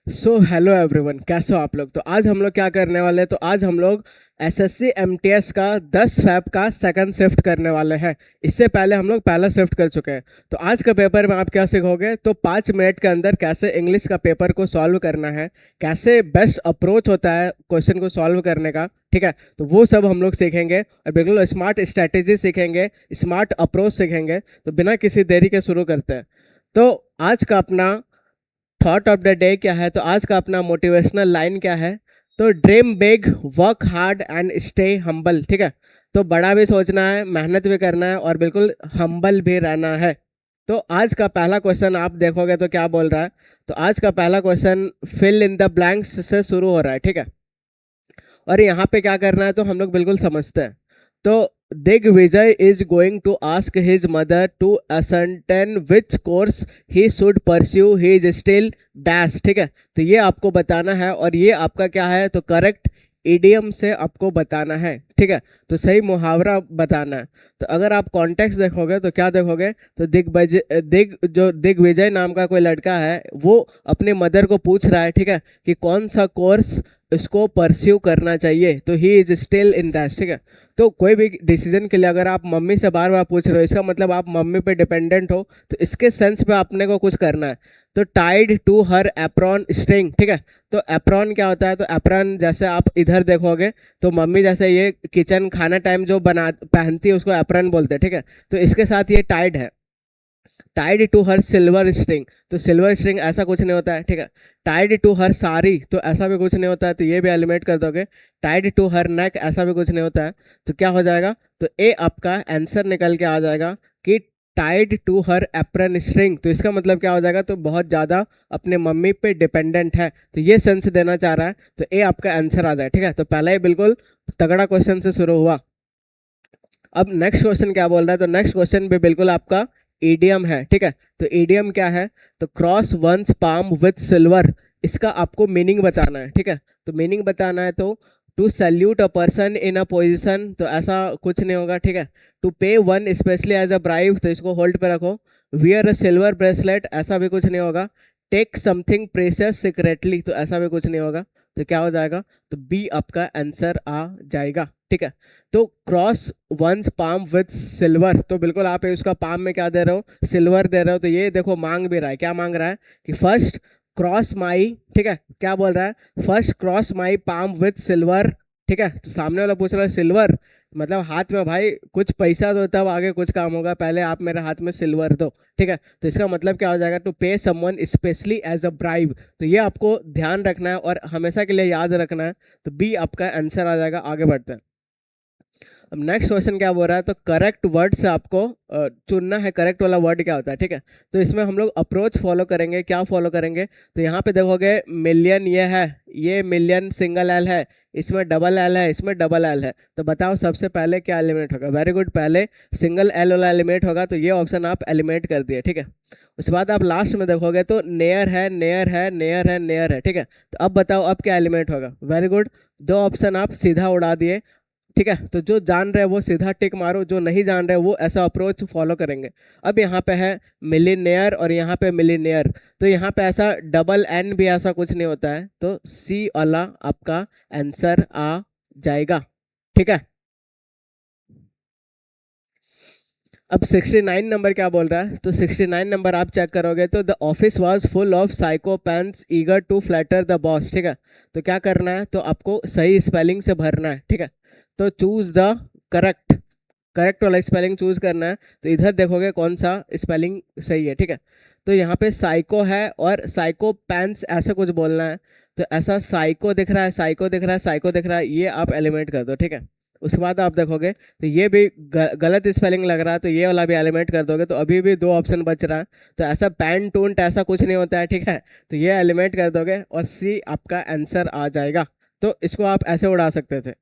So hello everyone, कैसे हो आप लोग। तो आज हम लोग क्या करने वाले हैं, तो आज हम लोग एसएससी एमटीएस का 10 फैब का सेकंड शिफ्ट करने वाले हैं। इससे पहले हम लोग पहला शिफ्ट कर चुके हैं। तो आज का पेपर में आप क्या सीखोगे, तो 5 मिनट के अंदर कैसे इंग्लिश का पेपर को सॉल्व करना है, कैसे बेस्ट अप्रोच होता है क्वेश्चन को सॉल्व करने का। ठीक है, तो वो सब हम लोग सीखेंगे और बिल्कुल स्मार्ट स्ट्रैटेजी सीखेंगे, स्मार्ट अप्रोच सीखेंगे। तो बिना किसी देरी के शुरू करते हैं। तो आज का अपना थॉट ऑफ द डे क्या है, तो आज का अपना मोटिवेशनल लाइन क्या है, तो dream big, work hard and stay humble. ठीक है, तो बड़ा भी सोचना है, मेहनत भी करना है और बिल्कुल हम्बल भी रहना है। तो आज का पहला क्वेश्चन आप देखोगे तो क्या बोल रहा है, तो आज का पहला question fill in the blanks से शुरू हो रहा है। ठीक है, और यहाँ पे क्या करना है तो हम लोग बिल्कुल समझते हैं। तो Digvijay is going to ask his mother to ascertain which course he should pursue, he is still dash. ठीक है, तो ये आपको बताना है और ये आपका क्या है, तो करेक्ट इडियम से आपको बताना है। ठीक है, तो सही मुहावरा बताना है। तो अगर आप कॉन्टेक्स्ट देखोगे तो क्या देखोगे, तो दिग्विजय नाम का कोई लड़का है, वो अपने मदर को पूछ रहा है, ठीक है, कि कौन सा कोर्स इसको परस्यू करना चाहिए। तो ही इज स्टिल इन दैट। ठीक है, तो कोई भी डिसीजन के लिए अगर आप मम्मी से बार बार पूछ रहे हो, इसका मतलब आप मम्मी पे डिपेंडेंट हो। तो इसके सेंस पे आपने को कुछ करना है। तो tied to her apron string. ठीक है, तो एप्रॉन क्या होता है, तो एप्रॉन जैसे आप इधर देखोगे तो मम्मी जैसे ये किचन खाना टाइम जो बना पहनती है उसको एप्रॉन बोलते हैं। ठीक है, तो इसके साथ ये टाइड है। Tied to her silver string, तो सिल्वर स्ट्रिंग ऐसा कुछ नहीं होता है। ठीक है, टाइड टू हर साड़ी, तो ऐसा भी कुछ नहीं होता है, तो ये भी एलिमिनेट कर दोगे। टाइड टू हर नेक, ऐसा भी कुछ नहीं होता है। तो क्या हो जाएगा, तो ए आपका आंसर निकल के आ जाएगा कि tied to her apron string. तो इसका मतलब क्या हो जाएगा, तो बहुत ज़्यादा अपने मम्मी पे डिपेंडेंट है। तो ये सेंस देना चाह रहा है, तो ए आपका आंसर आ जाए। ठीक है, तो पहला ही बिल्कुल तगड़ा क्वेश्चन से शुरू हुआ। अब नेक्स्ट क्वेश्चन क्या बोल रहा है, तो नेक्स्ट क्वेश्चन भी बिल्कुल आपका ईडियम है। ठीक है, तो ईडियम क्या है, तो cross one's palm with silver, इसका आपको मीनिंग बताना है। ठीक है, तो मीनिंग बताना है, तो to salute a person in a position, तो ऐसा कुछ नहीं होगा। ठीक है, to pay one specially as a bribe, तो इसको होल्ड पे रखो। वियर अ सिल्वर ब्रेसलेट, ऐसा भी कुछ नहीं होगा। टेक समथिंग प्रेशियस सीक्रेटली, तो ऐसा भी कुछ नहीं होगा। तो क्या हो जाएगा, तो बी आपका आंसर आ जाएगा। ठीक है, तो cross one's palm with silver, तो बिल्कुल आप उसका पाम में क्या दे रहे हो, सिल्वर दे रहे हो। तो ये देखो मांग भी रहा है, क्या मांग रहा है कि फर्स्ट क्रॉस माई, ठीक है, क्या बोल रहा है, first cross my palm with silver. ठीक है, तो सामने वाला पूछ रहा है सिल्वर, मतलब हाथ में भाई कुछ पैसा दो तब आगे कुछ काम होगा, पहले आप मेरे हाथ में सिल्वर दो। ठीक है, तो इसका मतलब क्या हो जाएगा, to pay someone specially as a bribe. तो ये आपको ध्यान रखना है और हमेशा के लिए याद रखना है। तो बी आपका आंसर आ जाएगा। आगे बढ़ते हैं। अब नेक्स्ट क्वेश्चन क्या बोल रहा है, तो करेक्ट वर्ड से आपको चुनना है, करेक्ट वाला वर्ड क्या होता है। ठीक है, तो इसमें हम लोग अप्रोच फॉलो करेंगे। क्या फॉलो करेंगे, तो यहाँ पे देखोगे मिलियन ये है, ये मिलियन सिंगल एल है, इसमें डबल एल है, इसमें डबल एल है। तो बताओ सबसे पहले क्या एलिमिनेट होगा। वेरी गुड, पहले सिंगल एल वाला एलिमिनेट होगा, तो ये ऑप्शन आप एलिमिनेट कर दिए। ठीक है, उसके बाद आप लास्ट में देखोगे तो नेयर है, नेयर है, नेयर है, नेयर है। ठीक है, तो अब बताओ अब क्या एलिमिनेट होगा। वेरी गुड, दो ऑप्शन आप सीधा उड़ा दिए। ठीक है, तो जो जान रहे हैं वो सीधा टिक मारो, जो नहीं जान रहे वो ऐसा अप्रोच फॉलो करेंगे। अब यहाँ पे है मिलीनियर और यहाँ पे मिलीनियर, तो यहाँ पे ऐसा डबल एन भी ऐसा कुछ नहीं होता है, तो सी वाला आपका आंसर आ जाएगा। ठीक है, अब 69 नंबर क्या बोल रहा है, तो 69 नंबर आप चेक करोगे तो the office was full of psychopaths eager to flatter the boss. ठीक है, तो क्या करना है, तो आपको सही स्पेलिंग से भरना है। ठीक है, तो चूज द करेक्ट, करेक्ट वाला स्पेलिंग चूज करना है। तो इधर देखोगे कौन सा स्पेलिंग सही है। ठीक है, तो यहाँ पे साइको है और साइको पैंट्स ऐसा कुछ बोलना है। तो ऐसा साइको दिख रहा है, साइको दिख रहा है, साइको दिख रहा है, ये आप एलिमिनेट कर दो। ठीक है, उसके बाद आप देखोगे तो ये भी गलत स्पेलिंग लग रहा है, तो ये वाला भी एलिमिनेट कर दोगे, तो अभी भी दो ऑप्शन बच रहा है। तो ऐसा पैंट टूंट ऐसा कुछ नहीं होता है। ठीक है, तो ये एलिमिनेट कर दोगे और सी आपका आंसर आ जाएगा। तो इसको आप ऐसे उड़ा सकते थे।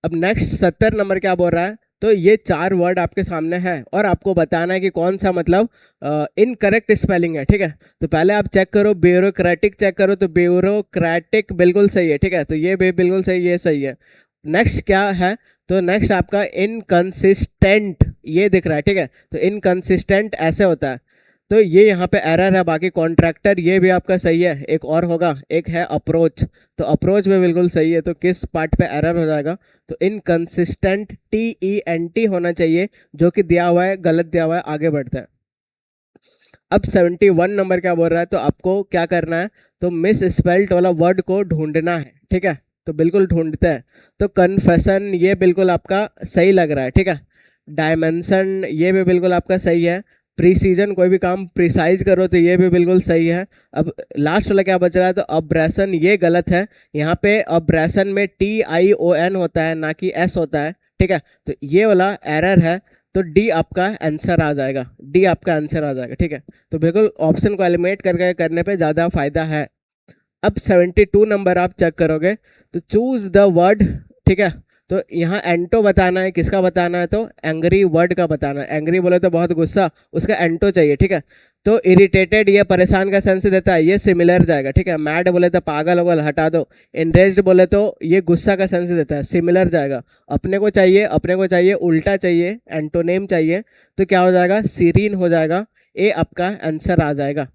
अब नेक्स्ट 70 नंबर क्या बोल रहा है, तो ये चार वर्ड आपके सामने हैं और आपको बताना है कि कौन सा मतलब इनकरेक्ट स्पेलिंग है। ठीक है, तो पहले आप चेक करो, ब्यूरोक्रेटिक चेक करो, तो ब्यूरोक्रेटिक बिल्कुल सही है। ठीक है, तो ये भी बिल्कुल सही, ये सही है। नेक्स्ट क्या है, तो नेक्स्ट आपका इनकंसिस्टेंट, ये दिख रहा है। ठीक है, तो इनकंसिस्टेंट ऐसे होता है, तो ये यहाँ पे एरर है। बाकी कॉन्ट्रैक्टर ये भी आपका सही है। एक और होगा, एक है अप्रोच, तो अप्रोच में बिल्कुल सही है। तो किस पार्ट पे एरर हो जाएगा, तो इनकंसिस्टेंट TENT होना चाहिए, जो कि दिया हुआ है, गलत दिया हुआ है, आगे बढ़ता है। अब 71 नंबर क्या बोल रहा है, तो आपको क्या करना है, तो मिस स्पेल्ट वाला वर्ड को ढूंढना है, ठीक है। तो बिल्कुल ढूंढते हैं। तो कन्फेशन ये बिल्कुल आपका सही लग रहा है, ठीक है। डायमेंशन ये भी बिल्कुल आपका सही है। प्रीसीजन, कोई भी काम प्रिसाइज करो तो ये भी बिल्कुल सही है। अब लास्ट वाला क्या बच रहा है, तो अब्रेशन ये गलत है। यहाँ पे अब्रेशन में TION होता है, ना कि S होता है, ठीक है। तो ये वाला एरर है। तो डी आपका आंसर आ जाएगा, डी आपका आंसर आ जाएगा, ठीक है। तो बिल्कुल ऑप्शन को एलिमिनेट करके करने पे ज़्यादा फायदा है। अब 72 नंबर आप चेक करोगे, तो चूज द वर्ड, ठीक है। तो यहाँ एंटो बताना है, किसका बताना है, तो एंग्री वर्ड का बताना है। एंग्री बोले तो बहुत गुस्सा, उसका एंटो चाहिए, ठीक है। तो इरिटेटेड ये परेशान का सेंस देता है, ये सिमिलर जाएगा, ठीक है। मैड बोले तो पागल वगल हटा दो। इनरेज्ड बोले तो ये गुस्सा का सेंस देता है, सिमिलर जाएगा। अपने को चाहिए उल्टा चाहिए, एंटोनेम चाहिए, तो क्या हो जाएगा, सीरीन हो जाएगा। ए आपका आंसर आ जाएगा।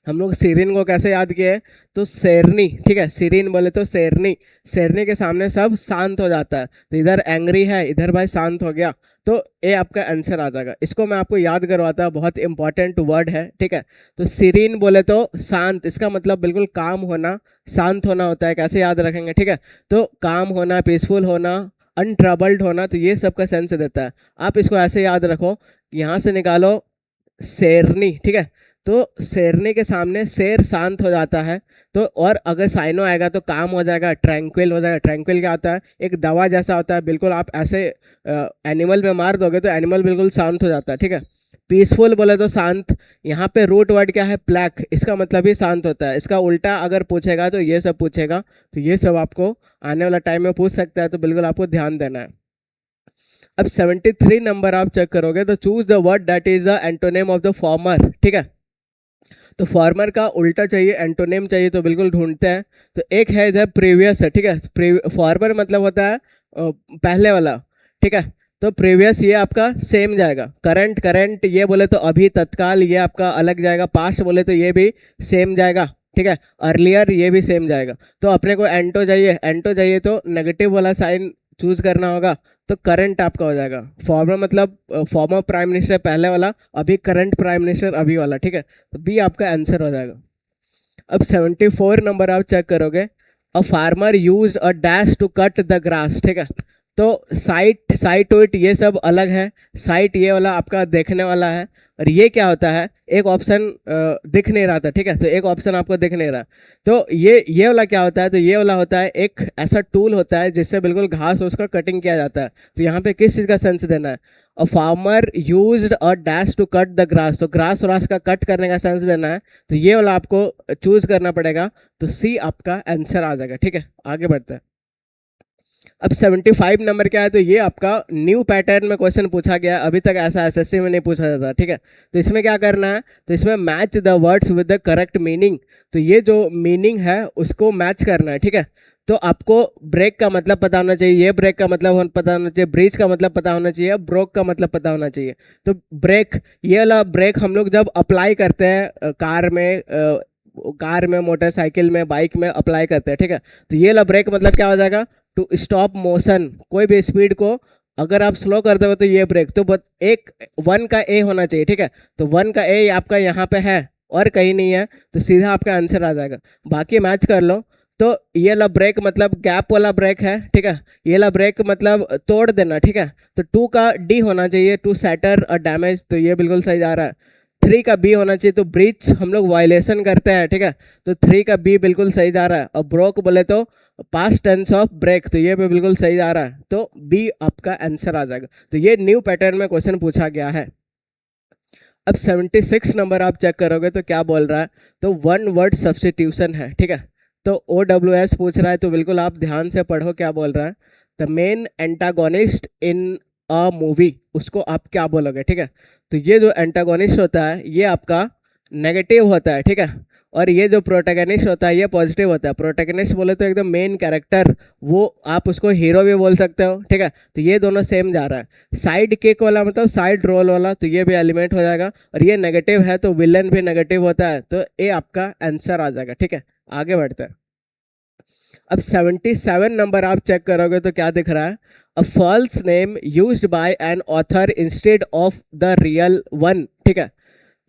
हम लोग सीरीन को कैसे याद किए, तो शेरनी, ठीक है। सीरीन बोले तो शेरनी, शेरनी के सामने सब शांत हो जाता है। तो इधर एंग्री है, इधर भाई शांत हो गया, तो ए आपका आंसर आ जाएगा। इसको मैं आपको याद करवाता हूँ, बहुत इंपॉर्टेंट वर्ड है, ठीक है। तो सीरीन बोले तो शांत, इसका मतलब बिल्कुल काम होना, शांत होना होता है। कैसे याद रखेंगे, ठीक है। तो काम होना, पीसफुल होना, अनट्रबल्ड होना, तो ये सब का सेंस देता है। आप इसको ऐसे याद रखो, यहाँ से निकालो शेरनी, ठीक है। तो शेरनी के सामने शेर शांत हो जाता है। तो और अगर साइनो आएगा तो काम हो जाएगा, ट्रैंक्विल हो जाएगा। ट्रैंक्विल क्या होता है, एक दवा जैसा होता है, बिल्कुल आप ऐसे एनिमल में मार दोगे तो एनिमल बिल्कुल शांत हो जाता है, ठीक है। पीसफुल बोले तो शांत। यहाँ पे रूट वर्ड क्या है, प्लैक, इसका मतलब ही शांत होता है। इसका उल्टा अगर पूछेगा तो ये सब पूछेगा। तो ये सब आपको आने वाला टाइम में पूछ सकता है, तो बिल्कुल आपको ध्यान देना है। अब 73 नंबर आप चेक करोगे, तो choose the word that is the antonym of the former, ठीक है। तो फॉर्मर का उल्टा चाहिए, एंटोनेम चाहिए, तो बिल्कुल ढूंढते हैं। तो एक है इधर प्रीवियस है, ठीक है। फॉर्मर मतलब होता है पहले वाला, ठीक है। तो प्रीवियस ये आपका सेम जाएगा। करंट, करंट ये बोले तो अभी, तत्काल ये आपका अलग जाएगा। पास्ट बोले तो ये भी सेम जाएगा, ठीक है। अर्लियर ये भी सेम जाएगा। तो अपने को एंटो चाहिए, एंटो चाहिए तो नेगेटिव वाला साइन चूज करना होगा। तो करंट आपका हो जाएगा। फॉर्मर मतलब फॉर्मर प्राइम मिनिस्टर पहले वाला, अभी करंट प्राइम मिनिस्टर अभी वाला, ठीक है। तो बी आपका आंसर हो जाएगा। अब 74 नंबर आप चेक करोगे, a farmer use a dash to cut the grass, ठीक है। तो साइट, साइटोइट ये सब अलग है। साइट ये वाला आपका देखने वाला है, और ये क्या होता है, एक ऑप्शन दिख नहीं रहा था, ठीक है। तो एक ऑप्शन आपको दिख नहीं रहा। तो ये वाला क्या होता है, तो ये वाला होता है एक ऐसा टूल होता है जिससे बिल्कुल घास उसका कटिंग किया जाता है। तो यहाँ पे किस चीज़ का सेंस देना है, a farmer used a dash to cut the grass, तो ग्रास व्रास का कट करने का सेंस देना है। तो ये वाला आपको चूज करना पड़ेगा। तो सी आपका आंसर आ जाएगा, ठीक है। आगे बढ़ते हैं। अब 75 नंबर क्या है, तो ये आपका न्यू पैटर्न में क्वेश्चन पूछा गया। अभी तक ऐसा एसएससी में नहीं पूछा जाता, ठीक है। तो इसमें क्या करना है, तो इसमें match the words with the correct meaning. तो ये जो मीनिंग है उसको मैच करना है, ठीक है। तो आपको ब्रेक का मतलब पता होना चाहिए, ये ब्रेक का मतलब पता होना चाहिए, ब्रिज का मतलब पता होना चाहिए, ब्रोक का मतलब पता होना चाहिए। तो ब्रेक, ये वाला ब्रेक हम लोग जब अप्लाई करते हैं कार में, मोटरसाइकिल में, बाइक में अप्लाई करते हैं, ठीक है। तो ये वाला ब्रेक मतलब क्या हो जाएगा, टू स्टॉप मोशन। कोई भी स्पीड को अगर आप स्लो कर दोगे तो ये ब्रेक, तो एक 1 का ए होना चाहिए, ठीक है। तो 1 का ए आपका यहाँ पे है और कहीं नहीं है, तो सीधा आपका आंसर आ जाएगा। बाकी मैच कर लो। तो ये वाला ब्रेक मतलब गैप वाला ब्रेक है, ठीक है। ये वाला ब्रेक मतलब तोड़ देना, ठीक है। तो 2 का डी होना चाहिए, टू सैटर अ डैमेज, तो ये बिल्कुल सही जा रहा है। 3 का बी होना चाहिए, तो ब्रीच हम लोग वायलेशन करते हैं, ठीक है। तो 3 का बी बिल्कुल सही जा रहा है। और ब्रोक बोले तो पास्ट टेंस ऑफ ब्रेक, तो ये भी बिल्कुल सही जा रहा है। तो बी आपका आंसर आ जाएगा। तो ये न्यू पैटर्न में क्वेश्चन पूछा गया है। अब 76 नंबर आप चेक करोगे तो क्या बोल रहा है, तो वन वर्ड सब्स्टिट्यूशन है, ठीक है। तो OWS पूछ रहा है, तो बिल्कुल आप ध्यान से पढ़ो क्या बोल रहा है। The main antagonist in a movie, उसको आप क्या बोलोगे, ठीक है। तो ये जो एंटागोनिस्ट होता है ये आपका नेगेटिव होता है, ठीक है। और ये जो प्रोटैगनिस्ट होता है ये पॉजिटिव होता है। प्रोटैगनिस्ट बोले तो एकदम मेन कैरेक्टर, वो आप उसको हीरो भी बोल सकते हो, ठीक है। तो ये दोनों सेम जा रहा है। साइड किक वाला मतलब साइड रोल वाला, तो ये भी एलिमेंट हो जाएगा। और ये नेगेटिव है तो विलन भी नेगेटिव होता है, तो ये आपका आंसर आ जाएगा, ठीक है। आगे बढ़ते हैं। अब 77 नंबर आप चेक करोगे तो क्या दिख रहा है, a false name used by an author instead of the real one, ठीक है।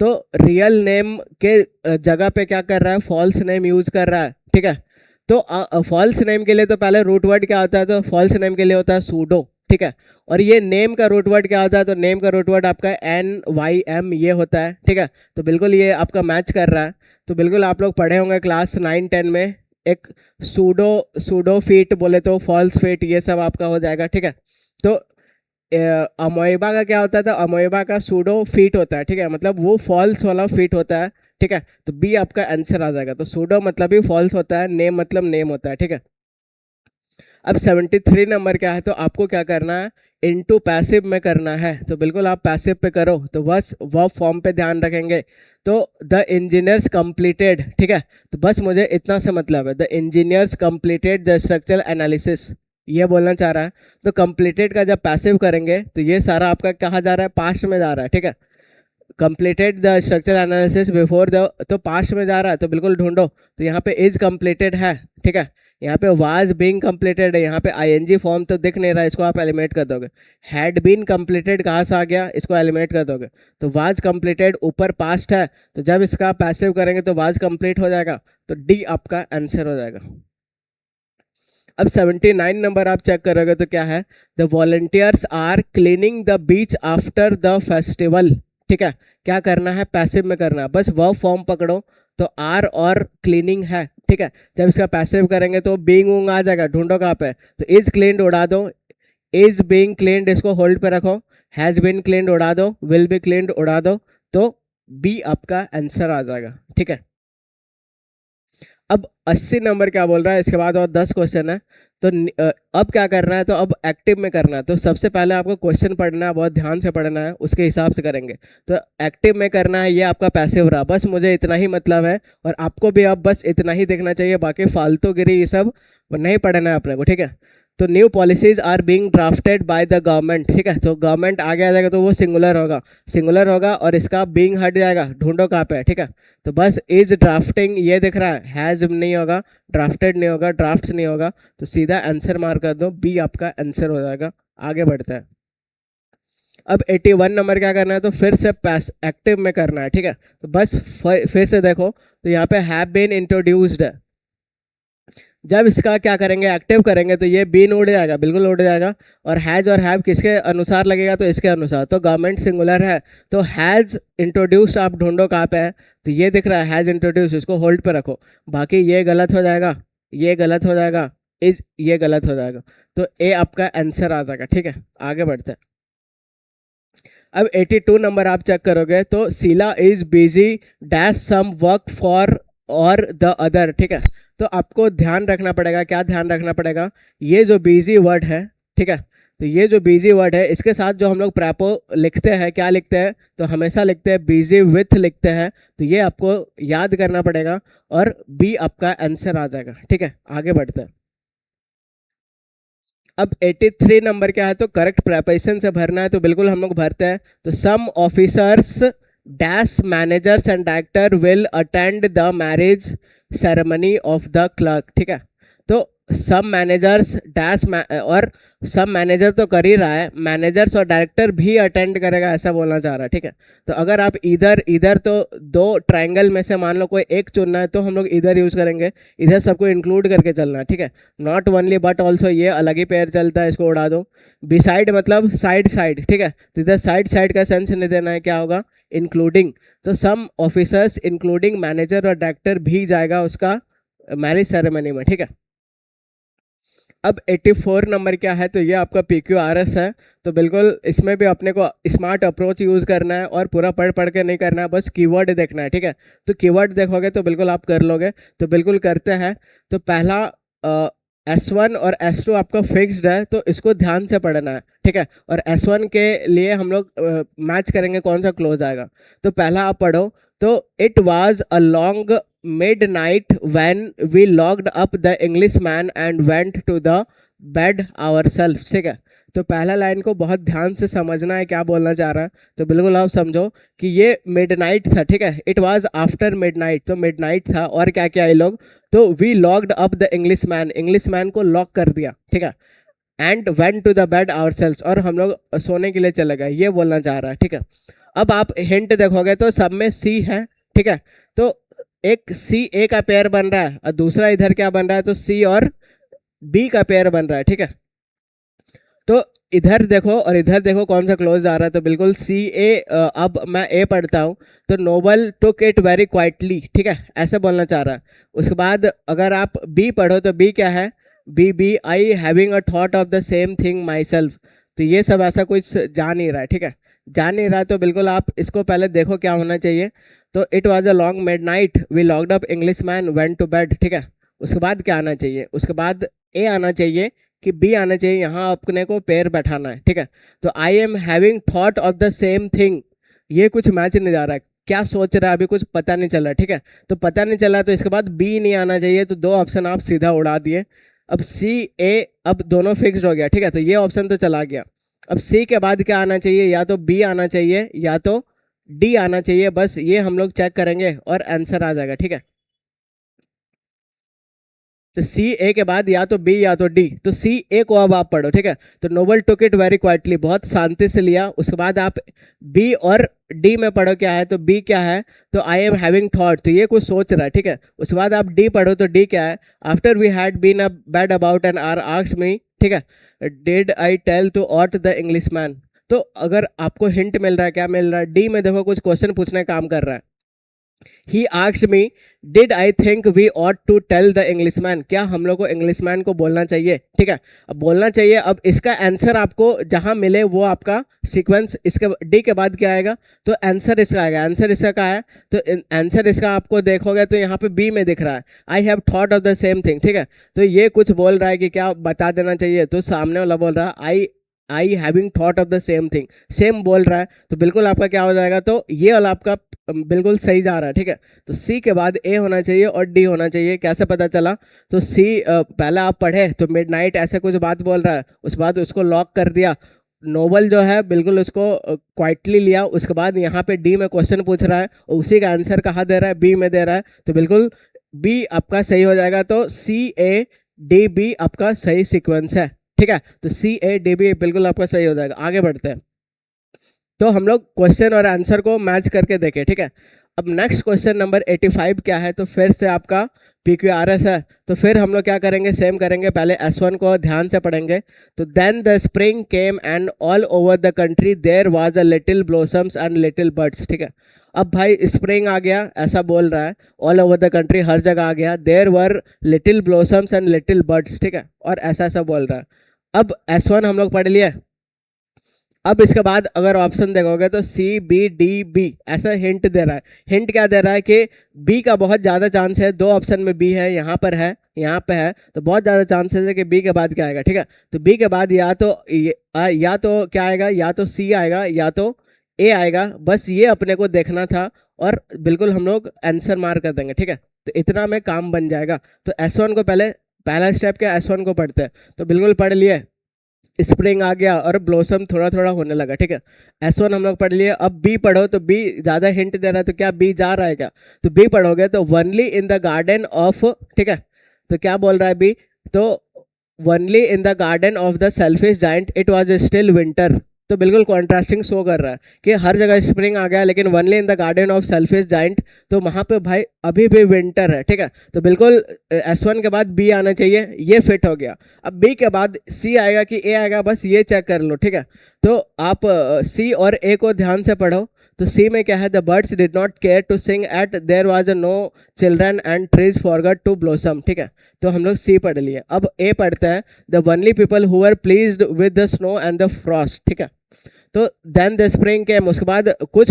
तो रियल नेम के जगह पे क्या कर रहा है, फॉल्स नेम यूज कर रहा है, ठीक है। तो फॉल्स नेम के लिए तो पहले रूट वर्ड क्या होता है, तो फॉल्स नेम के लिए होता है सूडो, ठीक है। और ये नेम का रूट वर्ड क्या होता है, तो नेम का रूट वर्ड आपका NYM ये होता है, ठीक है। तो बिल्कुल ये आपका मैच कर रहा है। तो बिल्कुल आप लोग पढ़े होंगे क्लास 9-10 में, एक सूडो सूडो फीट बोले तो फॉल्स फीट, ये सब आपका हो जाएगा, ठीक है। तो अमोएबा का क्या होता था, अमोएबा का सूडो फीट होता है, ठीक है। मतलब वो फॉल्स वाला फीट होता है, ठीक है। तो बी आपका आंसर आ जाएगा। तो सूडो मतलब भी फॉल्स होता है, नेम मतलब नेम होता है, ठीक है। अब 73 नंबर क्या है, तो आपको क्या करना है, इनटू पैसिव में करना है। तो बिल्कुल आप पैसिव पे करो, तो बस वर्ब फॉर्म पे ध्यान रखेंगे। तो द इंजीनियर्स कंप्लीटेड, ठीक है। तो बस मुझे इतना से मतलब है, the engineers completed the structural analysis, ये बोलना चाह रहा है। तो कंप्लीटेड का जब पैसिव करेंगे तो ये सारा आपका कहाँ जा रहा है, पास्ट में जा रहा है, ठीक है। Completed the structural analysis before the, तो पास्ट में जा रहा है, तो बिल्कुल ढूंढो। तो यहाँ पे इज कंप्लीटेड है, ठीक है। यहाँ पे वाज बीइंग कंप्लीटेड है, यहाँ पे आईएनजी फॉर्म तो दिख नहीं रहा, इसको आप एलिमिनेट कर दोगे। हैड बीन कंप्लीटेड कहाँ से आ गया, इसको एलिमिनेट कर दोगे। तो वाज कंप्लीटेड ऊपर पास्ट है, तो जब इसका पैसिव करेंगे तो वाज कंप्लीट हो जाएगा। तो डी आपका आंसर हो जाएगा। अब 79 नंबर आप चेक करोगे तो क्या है, the volunteers are cleaning the beach after the festival, ठीक है। क्या करना है, पैसिव में करना है, बस वर्ब फॉर्म पकड़ो। तो आर और क्लीनिंग है, ठीक है। जब इसका पैसिव करेंगे तो बीइंग वूंग आ जाएगा, ढूंढो कहाँ पे। तो इज क्लीन्ड उड़ा दो, इज बीइंग क्लीन्ड इसको होल्ड पे रखो, हैज बीन क्लीन्ड उड़ा दो, विल बी क्लीन्ड उड़ा दो। तो बी आपका आंसर आ जाएगा, ठीक है। अब 80 नंबर क्या बोल रहा है, इसके बाद और 10 क्वेश्चन है। तो अब क्या करना है, तो अब एक्टिव में करना है। तो सबसे पहले आपको क्वेश्चन पढ़ना है, बहुत ध्यान से पढ़ना है, उसके हिसाब से करेंगे। तो एक्टिव में करना है, ये आपका पैसिव रहा, बस मुझे इतना ही मतलब है। और आपको भी अब बस इतना ही देखना चाहिए, बाकी फालतू गिरी ये सब नहीं पढ़ना है अपने को, ठीक है। तो new policies are being drafted by the government, ठीक है। तो गवर्नमेंट आगे आ जाएगा तो वो सिंगुलर होगा, सिंगुलर होगा, और इसका बीइंग हट जाएगा, ढूंढो कहाँ पे है, ठीक है। तो बस इज ड्राफ्टिंग ये दिख रहा है, हैज नहीं होगा, ड्राफ्टेड नहीं होगा, ड्राफ्ट्स नहीं होगा। तो सीधा आंसर मार कर दो, बी आपका आंसर हो जाएगा। आगे बढ़ता है। अब 81 नंबर क्या करना है, तो फिर से पैस एक्टिव में करना है, ठीक है। तो बस फिर से देखो, तो यहाँ पे हैव बीन इंट्रोड्यूस्ड है। जब इसका क्या करेंगे, एक्टिव करेंगे, तो ये बीन उड़ जाएगा, बिल्कुल उड़ जाएगा। और हैज और हैव किसके अनुसार लगेगा, तो इसके अनुसार। तो गवर्नमेंट सिंगुलर है, तो हैज़ इंट्रोड्यूस आप ढूंढो कहाँ पे है। तो ये दिख रहा है हैज़ इंट्रोड्यूस, इसको होल्ड पे रखो। बाकी ये गलत हो जाएगा, ये गलत हो जाएगा, इज ये गलत हो जाएगा। तो ए आपका आंसर आ जाएगा, ठीक है। आगे बढ़ते हैं। अब 82 नंबर आप चेक करोगे तो Sheela is busy dash some work for और द अदर, ठीक है। तो आपको ध्यान रखना पड़ेगा, क्या ध्यान रखना पड़ेगा, ये जो बिजी वर्ड है, ठीक है। तो ये जो बिजी वर्ड है, इसके साथ जो हम लोग प्रैपो लिखते हैं, क्या लिखते हैं, तो हमेशा लिखते हैं बिजी विथ लिखते हैं। तो ये आपको याद करना पड़ेगा, और बी आपका आंसर आ जाएगा, ठीक है। आगे बढ़ते हैं। अब 83 नंबर क्या है, तो करेक्ट प्रेपोजिशन से भरना है। तो बिल्कुल हम लोग भरते हैं। तो some officers dash managers and director will attend the marriage ceremony of the clerk, ठीक है। तो सब मैनेजर्स डैश और सब मैनेजर तो कर ही रहा है, मैनेजर्स और डायरेक्टर भी अटेंड करेगा, ऐसा बोलना चाह रहा है, ठीक है। तो अगर आप इधर इधर, तो दो ट्रायंगल में से मान लो कोई एक चुनना है, तो हम लोग इधर यूज़ करेंगे, इधर सबको इंक्लूड करके चलना है, ठीक है। नॉट ओनली बट ऑल्सो, ये अलग ही पेयर चलता है, इसको उड़ा दो। बिसाइड मतलब साइड साइड, ठीक है। तो इधर साइड साइड का सेंस नहीं देना है, क्या होगा, इंक्लूडिंग। तो सम ऑफिसर्स इंक्लूडिंग मैनेजर और डायरेक्टर भी जाएगा उसका मैरिज सेरेमनी में, ठीक है। अब 84 नंबर क्या है, तो ये आपका PQRS है। तो बिल्कुल इसमें भी अपने को स्मार्ट अप्रोच यूज़ करना है, और पूरा पढ़ पढ़ के नहीं करना है, बस कीवर्ड देखना है, ठीक है। तो कीवर्ड देखोगे तो बिल्कुल आप कर लोगे। तो बिल्कुल करते हैं। तो पहला S1 और S2 आपका फिक्स्ड है, तो इसको ध्यान से पढ़ना है, ठीक है। और S1 के लिए हम लोग मैच करेंगे कौन सा क्लोज आएगा। तो पहला आप पढ़ो, तो it was a long midnight when we locked up the Englishman and went to the bed ourselves, ठीक है। तो पहला लाइन को बहुत ध्यान से समझना है क्या बोलना चाह रहा है। तो बिल्कुल आप समझो कि ये मिडनाइट था, ठीक है। इट वाज आफ्टर मिडनाइट, तो मिडनाइट था और क्या किया ये लोग, तो we locked up the Englishman को लॉक कर दिया, ठीक है। And went to the bed ourselves, और हम लोग सोने के लिए चले गए, ये बोलना चाह रहा है, ठीक है। अब आप हिंट देखोगे तो सब में सी है, ठीक है। तो एक सी ए का पेयर बन रहा है और दूसरा इधर क्या बन रहा है, तो सी और बी का पेयर बन रहा है, ठीक है। तो इधर देखो और इधर देखो कौन सा क्लोज आ रहा है, तो बिल्कुल सी ए। अब मैं ए पढ़ता हूँ, तो Noble took it very quietly, ठीक है, ऐसे बोलना चाह रहा है। उसके बाद अगर आप बी पढ़ो तो बी क्या है, B I having a thought of the same thing myself. तो ये सब ऐसा कुछ जा नहीं रहा है, ठीक है, जा नहीं रहा है। तो बिल्कुल आप इसको पहले देखो क्या होना चाहिए। तो it was a long midnight we locked up Englishman went to bed, ठीक है। उसके बाद क्या आना चाहिए, उसके बाद ए आना चाहिए कि बी आना चाहिए, यहाँ अपने को पेयर बैठाना है, ठीक है। तो I am having thought of the same thing, ये कुछ मैच नहीं जा रहा है, क्या सोच रहा है अभी कुछ पता नहीं चल रहा, ठीक है। तो पता नहीं चला तो इसके बाद बी नहीं आना चाहिए, तो दो ऑप्शन आप सीधा उड़ा दिए। अब सी ए, अब दोनों फिक्स्ड हो गया, ठीक है। तो ये ऑप्शन तो चला गया। अब सी के बाद क्या आना चाहिए, या तो बी आना चाहिए या तो डी आना चाहिए, बस ये हम लोग चेक करेंगे और आंसर आ जाएगा, ठीक है। तो सी ए के बाद या तो बी या तो डी, तो सी ए को अब आप पढ़ो, ठीक है। तो Noble took it very quietly, बहुत शांति से लिया। उसके बाद आप बी और डी में पढ़ो क्या है, तो बी क्या है, तो आई एम हैविंग थॉट, तो ये कुछ सोच रहा है, ठीक है। उसके बाद आप डी पढ़ो, तो डी क्या है, after we had been a bed about an hour asked me, ठीक है, did I tell to ought the Englishman. तो अगर आपको हिंट मिल रहा है, क्या मिल रहा है, डी में देखो कुछ क्वेश्चन पूछने का काम कर रहा है। He asked me did I think we ought to tell the Englishman, क्या हम लोग को इंग्लिशमैन को बोलना चाहिए, ठीक है। अब बोलना चाहिए, अब इसका आंसर आपको जहां मिले वो आपका सीक्वेंस, इसके डी के बाद क्या आएगा, तो आंसर इसका आएगा। आंसर इसका क्या है, तो आंसर इसका आपको देखोगे तो यहाँ पे बी में दिख रहा है, I have thought of the same thing, ठीक है। तो ये कुछ बोल रहा है कि क्या बता देना चाहिए, तो सामने वाला बोल रहा है I having thought of the same thing, same बोल रहा है, तो बिल्कुल आपका क्या हो जाएगा, तो ये वाला आपका बिल्कुल सही जा रहा है, ठीक है। तो सी के बाद ए होना चाहिए और डी होना चाहिए, कैसे पता चला, तो सी पहले आप पढ़े तो मिडनाइट ऐसे कुछ बात बोल रहा है, उसके बाद उसको लॉक कर दिया, नोबल जो है बिल्कुल उसको क्वाइटली लिया। उसके बाद यहाँ पे डी में क्वेश्चन पूछ रहा है और उसी का आंसर कहाँ दे रहा है, बी में दे रहा है, तो बिल्कुल बी आपका सही हो जाएगा। तो सी ए डी बी आपका सही सीक्वेंस है, ठीक है। तो सी ए डी बी बिल्कुल आपका सही हो जाएगा। आगे बढ़ते हैं, तो हम लोग क्वेश्चन और आंसर को मैच करके देखें, ठीक है। अब नेक्स्ट क्वेश्चन नंबर 85 क्या है, तो फिर से आपका PQRS है। तो फिर हम लोग क्या करेंगे, सेम करेंगे, पहले S1 को ध्यान से पढ़ेंगे। तो then the spring came and all over the country there was a little blossoms and little birds, ठीक है। अब भाई स्प्रिंग आ गया ऐसा बोल रहा है, ऑल ओवर द कंट्री हर जगह आ गया, there were little blossoms and little birds, ठीक है, और ऐसा ऐसा बोल रहा है। अब S1 हम लोग पढ़ लिए। अब इसके बाद अगर ऑप्शन देखोगे तो सी बी डी बी ऐसा हिंट दे रहा है। हिंट क्या दे रहा है कि बी का बहुत ज़्यादा चांस है, दो ऑप्शन में बी है, यहाँ पर है, यहाँ पे है, तो बहुत ज़्यादा चांसेस है कि बी के बाद क्या आएगा, ठीक है। तो बी के बाद या तो क्या आएगा, या तो सी आएगा या तो ए आएगा, बस ये अपने को देखना था और बिल्कुल हम लोग आंसर मार कर देंगे, ठीक है। तो इतना में काम बन जाएगा। तो S1 को पहला स्टेप क्या, S1 को पढ़ते हैं, तो बिल्कुल पढ़ लिए, स्प्रिंग आ गया और ब्लॉसम थोड़ा थोड़ा होने लगा, ठीक है। S1 हम लोग पढ़ लिए। अब बी पढ़ो, तो बी ज़्यादा हिंट दे रहा है, तो क्या बी जा रहा है क्या, तो बी पढ़ोगे तो only in the garden of, ठीक है। तो क्या बोल रहा है बी, तो only in the garden of the selfish giant it was still winter, तो बिल्कुल कॉन्ट्रास्टिंग शो कर रहा है कि हर जगह स्प्रिंग आ गया लेकिन only in the garden of selfish giant, तो वहाँ पे भाई अभी भी विंटर है, ठीक है। तो बिल्कुल S1 के बाद बी आना चाहिए, ये फिट हो गया। अब बी के बाद सी आएगा कि ए आएगा, बस ये चेक कर लो, ठीक है। तो आप सी और ए को ध्यान से पढ़ो। तो सी में क्या है, the birds did not care to sing at there was no children and trees forgot to blossom, ठीक है। तो हम लोग सी पढ़ लिए। अब ए पढ़ते हैं, the only people who were pleased with the snow and the Frost, ठीक है। तो देन द स्प्रिंग केम, उसके बाद कुछ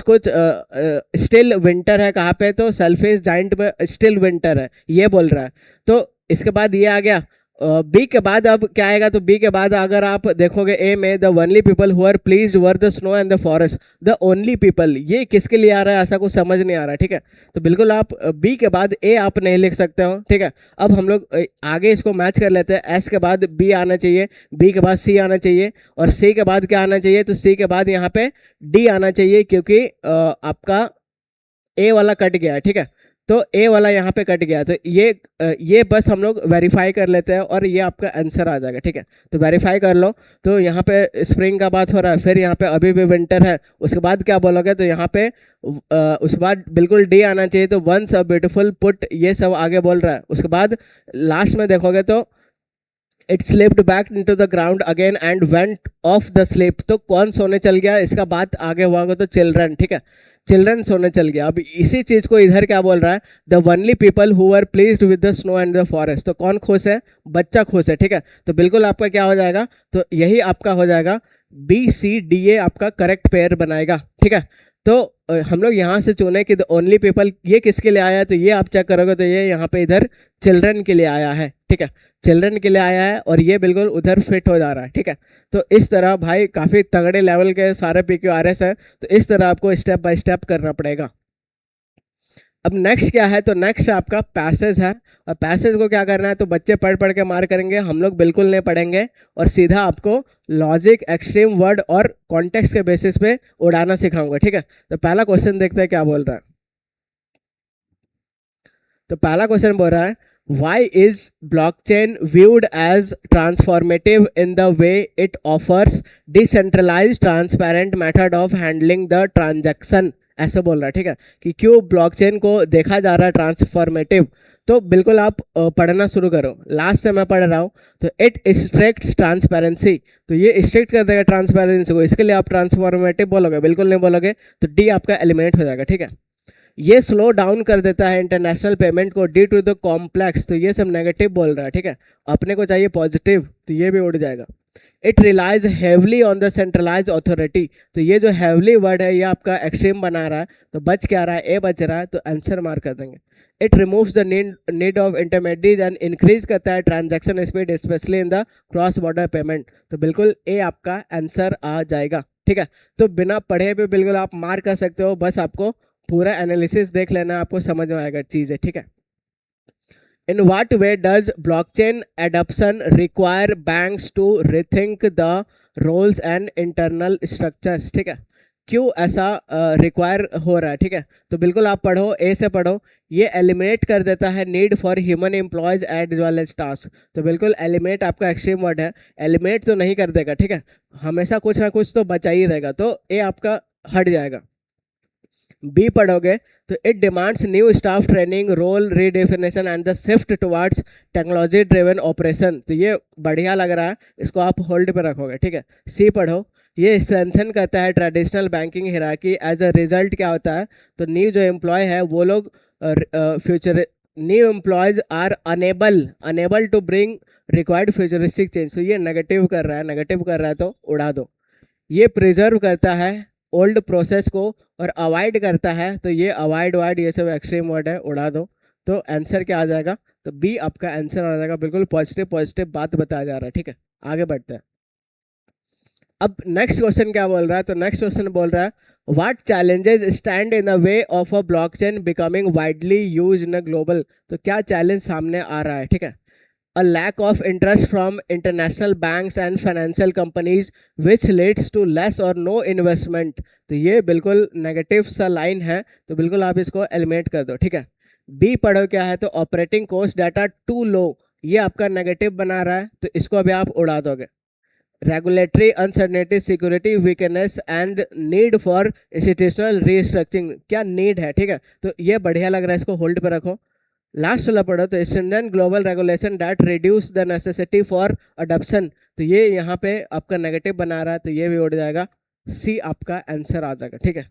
स्टिल विंटर है, कहाँ पे, तो सेल्फिश जाइंट में स्टिल विंटर है, ये बोल रहा है। तो इसके बाद ये आ गया, बी के बाद अब क्या आएगा, तो बी के बाद अगर आप देखोगे ए में the only people who are pleased were the snow and the forest, the only people ये किसके लिए आ रहा है, ऐसा कुछ समझ नहीं आ रहा है, ठीक है। तो बिल्कुल आप बी के बाद ए आप नहीं लिख सकते हो, ठीक है। अब हम लोग आगे इसको मैच कर लेते हैं, एस के बाद बी आना चाहिए, बी के बाद सी आना चाहिए, और सी के बाद क्या आना चाहिए, तो सी के बाद यहाँ पे डी आना चाहिए, क्योंकि आपका ए वाला कट गया है, ठीक है। तो ए वाला यहाँ पे कट गया, तो ये बस हम लोग वेरीफाई कर लेते हैं और ये आपका आंसर आ जाएगा, ठीक है। तो वेरीफाई कर लो, तो यहाँ पे स्प्रिंग का बात हो रहा है, फिर यहाँ पे अभी भी विंटर है, उसके बाद क्या बोलोगे, तो यहाँ पे उसके बाद बिल्कुल डी आना चाहिए, तो वंस अ ब्यूटीफुल पुट ये सब आगे बोल रहा है। उसके बाद लास्ट में देखोगे तो it slipped back into the ground again and went of the slip, तो कौन सोने चल गया, इसका बात आगे हुआ होगा तो चिल्ड्रन, ठीक है, चिल्ड्रन सोने चल गया। अब इसी चीज को इधर क्या बोल रहा है, the only people who are pleased with the snow and the forest, तो कौन खुश है, बच्चा खुश है, ठीक है। तो बिल्कुल आपका क्या हो जाएगा, तो यही आपका हो जाएगा बी सी डी ए आपका करेक्ट पेयर बनाएगा, ठीक है। तो हम लोग यहाँ से चुने कि द ओनली पीपल ये किसके लिए आया है, तो ये आप चेक करोगे तो ये यहाँ पे इधर चिल्ड्रन के लिए आया है, ठीक है, चिल्ड्रन के लिए आया है, और ये बिल्कुल उधर फिट हो जा रहा है, ठीक है। तो इस तरह भाई काफ़ी तगड़े लेवल के सारे PQRS है, तो इस तरह आपको स्टेप बाय स्टेप करना पड़ेगा। अब नेक्स्ट क्या है, तो नेक्स्ट आपका पैसेज है, और पैसेज को क्या करना है, तो बच्चे पढ़ पढ़ के मार करेंगे, हम लोग बिल्कुल नहीं पढ़ेंगे, और सीधा आपको लॉजिक, एक्सट्रीम वर्ड और कॉन्टेक्स्ट के बेसिस पे उड़ाना सिखाऊंगा, ठीक है। तो पहला क्वेश्चन देखते हैं क्या बोल रहा है। तो पहला क्वेश्चन बोल रहा है, why is blockchain viewed as transformative in the way it offers decentralized transparent method of handling the transaction, ऐसे बोल रहा है, ठीक है, कि क्यों ब्लॉकचेन को देखा जा रहा है ट्रांसफॉर्मेटिव। तो बिल्कुल आप पढ़ना शुरू करो, लास्ट से मैं पढ़ रहा हूँ। तो इट स्ट्रिक्ट्स ट्रांसपेरेंसी, तो ये स्ट्रिक्ट कर देगा ट्रांसपेरेंसी को, इसके लिए आप ट्रांसफॉर्मेटिव बोलोगे, बिल्कुल नहीं बोलोगे, तो डी आपका एलिमिनेट हो जाएगा, ठीक है। ये स्लो डाउन कर देता है इंटरनेशनल पेमेंट को ड्यू टू द कॉम्प्लेक्स, तो ये सब नेगेटिव बोल रहा है, ठीक है। अपने को चाहिए पॉजिटिव, तो ये भी उड़ जाएगा। It relies heavily on the centralise authority, तो ये जो हेवली वर्ड है ये आपका एक्सट्रीम बना रहा है, तो बच क्या रहा है, ए बच रहा है, तो आंसर मार्क कर देंगे। It removes the need of intermediate and increase करता है transaction speed specially in the cross border payment, तो बिल्कुल ए आपका आंसर आ जाएगा, ठीक है। तो बिना पढ़े भी बिल्कुल आप मार्क कर सकते हो, बस आपको पूरा एनालिसिस देख लेना, आपको समझ में आएगा चीज़ें, ठीक है। In what way does blockchain adoption require banks to rethink the roles and internal structures, ठीक है, क्यों ऐसा रिक्वायर हो रहा है, ठीक है। तो बिल्कुल आप पढ़ो, ए से पढ़ो, ये एलिमिनेट कर देता है need for human employees as well as task, तो बिल्कुल एलिमिनेट आपका एक्सट्रीम वर्ड है, एलिमिनेट तो नहीं कर देगा, ठीक है, हमेशा कुछ ना कुछ तो बचा ही रहेगा, तो ए आपका हट जाएगा। बी पढ़ोगे तो it demands new staff training, role redefinition and the shift towards technology driven operation, तो ये बढ़िया लग रहा है, इसको आप होल्ड पे रखोगे, ठीक है। सी पढ़ो, ये स्ट्रेंथन करता है traditional banking hierarchy, as a result क्या होता है, तो न्यू जो एम्प्लॉय है वो लोग future new employees are unable to bring required futuristic change, तो ये नेगेटिव कर रहा है, नेगेटिव कर रहा है तो उड़ा दो। ये प्रिजर्व करता है ओल्ड प्रोसेस को और अवॉइड करता है, तो ये अवॉइड वाइड ये सब एक्सट्रीम वर्ड है, उड़ा दो। तो आंसर क्या आ जाएगा, तो बी आपका आंसर आ जाएगा, बिल्कुल पॉजिटिव पॉजिटिव बात बताया जा रहा है, ठीक है। आगे बढ़ते हैं। अब नेक्स्ट क्वेश्चन क्या बोल रहा है, तो नेक्स्ट क्वेश्चन बोल रहा है, what challenges stand in the way of a blockchain becoming widely use in a global, तो क्या चैलेंज सामने आ रहा है, ठीक है। A lack of interest from international banks and financial companies which leads to less or no investment, तो ये बिल्कुल नेगेटिव सा लाइन है, तो बिल्कुल आप इसको एलिमिनेट कर दो, ठीक है। बी पढ़ो क्या है, तो operating cost data to low, ये आपका नेगेटिव बना रहा है, तो इसको अभी आप उड़ा दोगे। Regulatory uncertainty, security weakness and need for institutional restructuring, क्या नीड है, ठीक है, तो ये बढ़िया लग रहा है, इसको होल्ड पे रखो। लास्ट वाला पढ़ो, तो standard global regulation that reduce the necessity for adoption, तो ये यहाँ पे आपका नेगेटिव बना रहा है, तो ये भी उड़ जाएगा, सी आपका आंसर आ जाएगा, ठीक है।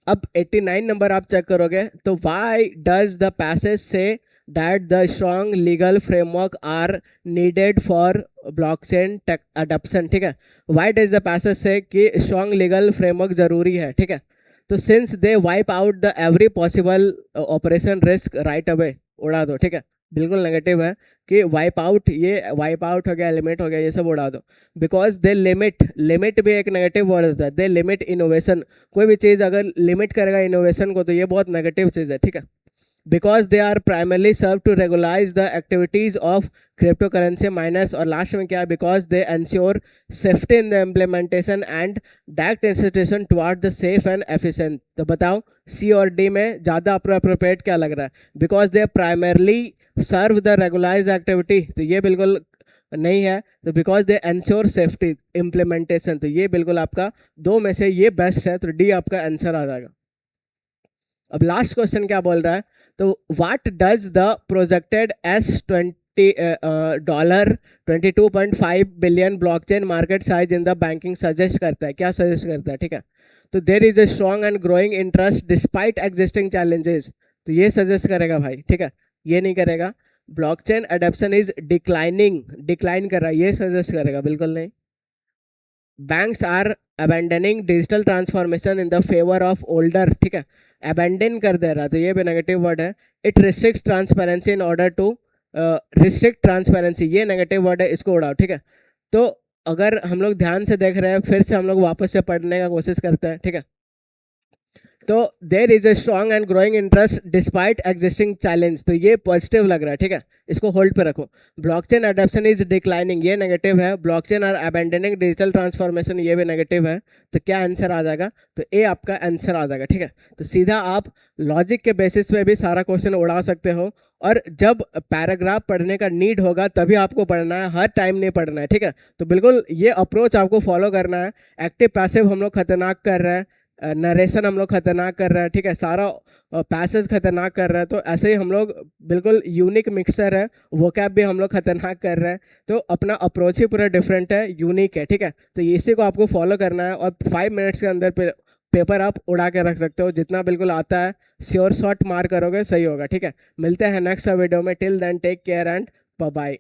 अब 89 नंबर आप चेक करोगे, तो why does the passage say that the strong legal framework are needed for blockchain adoption, ठीक है। व्हाई डज द पैसेज से कि स्ट्रॉन्ग लीगल फ्रेमवर्क जरूरी है, ठीक है। तो since they wipe out the every possible operation risk right away, उड़ा दो, ठीक है। बिल्कुल नेगेटिव है कि वाइप आउट, ये वाइप आउट हो गया, एलिमिनेट हो गया, ये सब उड़ा दो। बिकॉज दे लिमिट, लिमिट भी एक नेगेटिव वर्ड होता है, दे लिमिट इनोवेशन। कोई भी चीज़ अगर लिमिट करेगा इनोवेशन को तो ये बहुत नेगेटिव चीज़ है, ठीक है। Because they are primarily serve to regularise the activities of cryptocurrency miners. और लास्ट में क्या है, because they ensure safety in the implementation and direct institution toward the safe and efficient. तो बताओ सी और डी में ज़्यादा अप्रोप्रिएट क्या लग रहा है? Because they primarily serve the regularise activity, तो ये बिल्कुल नहीं है। तो because they ensure safety implementation, तो ये बिल्कुल आपका दो में से ये बेस्ट है, तो डी आपका आंसर आ जाएगा। अब लास्ट क्वेश्चन क्या बोल रहा है, तो what does the projected $22.5 billion blockchain market size in the banking suggest करता है? क्या सजेस्ट करता है, ठीक है। तो there is a strong and growing interest despite existing challenges, तो ये सजेस्ट करेगा भाई, ठीक है। ये नहीं करेगा। Blockchain adoption is declining, decline कर रहा है, ये सजेस्ट करेगा, बिल्कुल नहीं। Banks are abandoning digital transformation in the favour of older, ठीक है। अबेंडन कर दे रहा, तो ये भी नेगेटिव वर्ड है। It restrict transparency in order to restrict transparency, ये नेगेटिव वर्ड है, इसको उड़ाओ, ठीक है। तो अगर हम लोग ध्यान से देख रहे हैं, फिर से हम लोग वापस से पढ़ने का कोशिश करते हैं, ठीक है। तो there is a strong and growing interest despite existing challenge, तो ये पॉजिटिव लग रहा है, ठीक है। इसको होल्ड पे रखो। ब्लॉकचेन अडॉप्शन इज डिक्लाइनिंग, ये नेगेटिव है। Blockchain are abandoning digital transformation, ये भी नेगेटिव है। तो क्या आंसर आ जाएगा? तो ए आपका आंसर आ जाएगा, ठीक है। तो सीधा आप लॉजिक के बेसिस पे भी सारा क्वेश्चन उड़ा सकते हो, और जब पैराग्राफ पढ़ने का नीड होगा तभी आपको पढ़ना है, हर टाइम नहीं पढ़ना है, ठीक है। तो बिल्कुल ये अप्रोच आपको फॉलो करना है। एक्टिव पैसिव हम लोग खतरनाक कर रहे हैं, नरेशन हम लोग खतरनाक कर रहे हैं, ठीक है, सारा पैसेज खतरनाक कर रहे हैं। तो ऐसे ही हम लोग बिल्कुल यूनिक मिक्सचर है, वोकैब भी हम लोग खतरनाक कर रहे हैं। तो अपना अप्रोच ही पूरा डिफरेंट है, यूनिक है, ठीक है। तो इसी को आपको फॉलो करना है, और 5 मिनट्स के अंदर पेपर आप उड़ा के रख सकते हो, जितना बिल्कुल आता है श्योर शॉट मार करोगे, सही होगा, ठीक है। मिलते हैं नेक्स्ट वीडियो में, till then take care and bye bye.